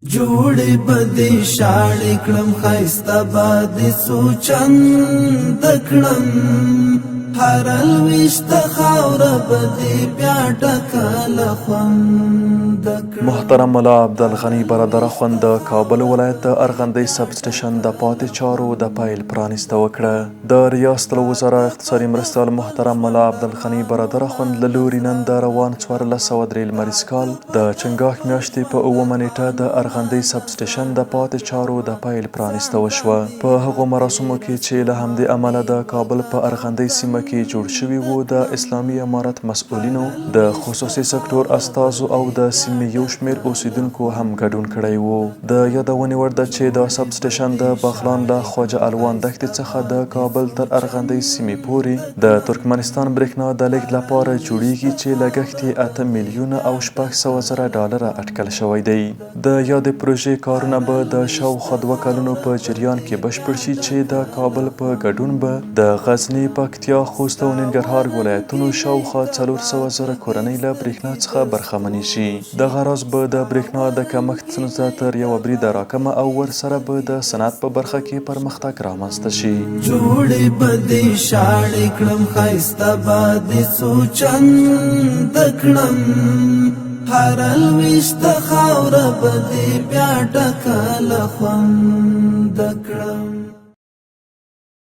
جوړې بدې شاړې کړم ښایسته بادې سوچند کړم هر لویشته خاوره بدې بیا ډکه له خوند کړم. محترم ملا عبدالغني برادر اخوند د کابل ولایت د ارغندۍ سب سټېشن د پاتې چارو د پیل پرانیسته وکړه. د ریاست له وزرا اقتصادي مرستیال محترم ملا عبدالغني برادر اخوند له لوري نن د روان 1403 لمریز کال د چنګاښ میاشتې په 9 نیټه د ارغندۍ سب سټېشن د پاتې چارو د پیل پرانیسته وشوه. په هغو مراسمو کې چې له همدې امله د کابل په ارغندۍ سیمه کې جوړ شوي وو د اسلامی امارت مسؤلینو، د خصوصي سکتور استازو او د سیمې یو شمېر اوسیدونکو هم ګډون کړی وو. د یادونې وړ ده چې د سب سټېشن د بغلان له خواجه الوان دښتې څخه د کابل تر ارغندۍ سیمې پورې د ترکمنستان برېښنا د لیږد لپاره جوړیږي چې لګښت یې 8 میلیونه او 600 زره ډالره اټکل شوی دی. د یادې پروژې کارونه به د شاوخوا 2 کلونو په جریان کې بشپړ شي چې د کابل په ګډون به د غزني، پکتیا، خوست او ننګرهار ولایتونو شاوخوا 400 زره کورنۍ له برېښنا څخه برخمنې شي. دغه راز به د برېښنا د کمښت ستونزه تر یوه بریده راکمه او ورسره به د صنعت په برخه کې پرمختګ رامنځته شي. جوړې بدې شاړې کړم ښایسته بادې سوچند کړم هر لویشته خاوره بدې بیا ډکه له خوند کړم.